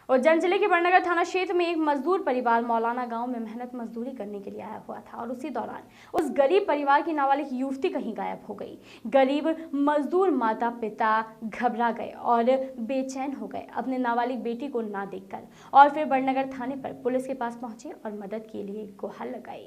उज्जैन जिले के बड़नगर थाना क्षेत्र में एक मजदूर परिवार मौलाना गांव में मेहनत मजदूरी करने के लिए आया हुआ था और उसी दौरान उस गरीब परिवार की नाबालिग युवती कहीं गायब हो गई। गरीब मजदूर माता पिता घबरा गए और बेचैन हो गए अपने नाबालिग बेटी को ना देखकर, और फिर बड़नगर थाने पर पुलिस के पास पहुंचे और मदद के लिए गुहार लगाई।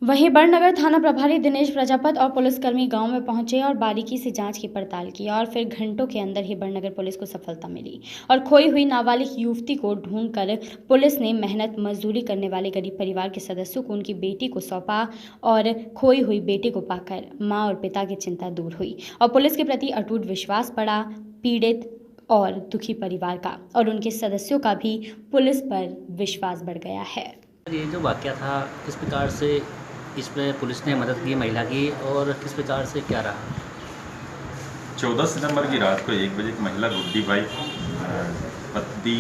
वहीं बड़नगर थाना प्रभारी दिनेश प्रजापत और पुलिसकर्मी गांव में पहुंचे और बारीकी से जांच की पड़ताल की और फिर घंटों के अंदर ही बड़नगर पुलिस को सफलता मिली और खोई हुई नाबालिग युवती को ढूंढकर पुलिस ने मेहनत मजदूरी करने वाले गरीब परिवार के सदस्यों को उनकी बेटी को सौंपा और खोई हुई बेटी को पाकर मां और पिता की चिंता दूर हुई और पुलिस के प्रति अटूट विश्वास बढ़ा। पीड़ित और दुखी परिवार का और उनके सदस्यों का भी पुलिस पर विश्वास बढ़ गया है। ये जो वाक़या था, किस प्रकार से इसमें पुलिस ने मदद की महिला की और किस प्रकार से क्या रहा? 14 सितंबर की रात को 1 बजे एक महिला गुड्डी बाई पत्नी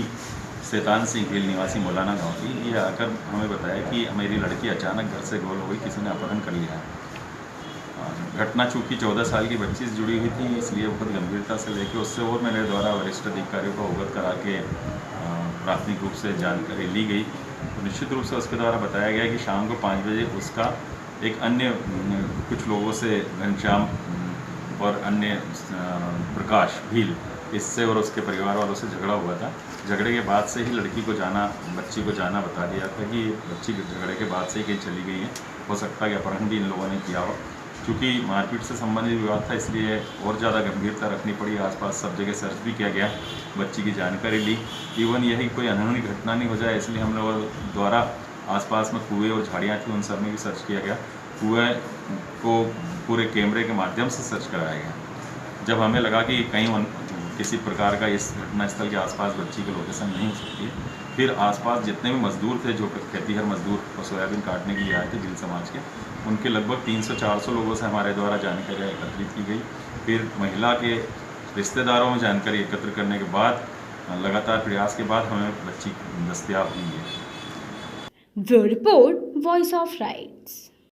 शैतान सिंह हिल निवासी मौलाना गांव की, ये आकर हमें बताया कि मेरी लड़की अचानक घर से गोल हो गई, किसी ने अपहरण कर लिया है। घटना चूँकि 14 साल की बच्ची से जुड़ी हुई थी, इसलिए बहुत गंभीरता से लेकर उससे और मेरे द्वारा वरिष्ठ अधिकारियों को अवगत करा के प्राथमिक रूप से जानकारी ली गई। तो निश्चित रूप से उसके द्वारा बताया गया कि शाम को 5 बजे उसका एक अन्य कुछ लोगों से घनश्याम और अन्य प्रकाश भील, इससे और उसके परिवार वालों से झगड़ा हुआ था। झगड़े के बाद से ही लड़की को बच्ची को जाना बता दिया था कि बच्ची झगड़े के बाद से ही कहीं चली गई है, हो सकता है कि अपहरण भी इन लोगों ने किया हो। चूँकि मारपीट से संबंधित विवाद था, इसलिए और ज़्यादा गंभीरता रखनी पड़ी। आसपास सब जगह सर्च भी किया गया, बच्ची की जानकारी ली। इवन यही कोई अनहोनी घटना नहीं हो जाए, इसलिए हम लोगों द्वारा आसपास में कुएँ और झाड़ियाँ थी, उन सब में भी सर्च किया गया। कुएँ को पूरे कैमरे के माध्यम से सर्च कराया गया। जब हमें लगा कि कहीं किसी प्रकार का इस घटनास्थल के आसपास बच्ची की लोकेशन नहीं हो सकती है, फिर आसपास जितने भी मजदूर थे जो खेतीहर मजदूर और सोयाबीन काटने के लिए आए थे भील समाज के, उनके लगभग 300-400 लोगों से हमारे द्वारा जानकारी एकत्रित की गई। फिर महिला के रिश्तेदारों में जानकारी एकत्र करने के बाद लगातार प्रयास के बाद हमें बच्ची दस्तयाब हुई है। Bureau report, voice of rights.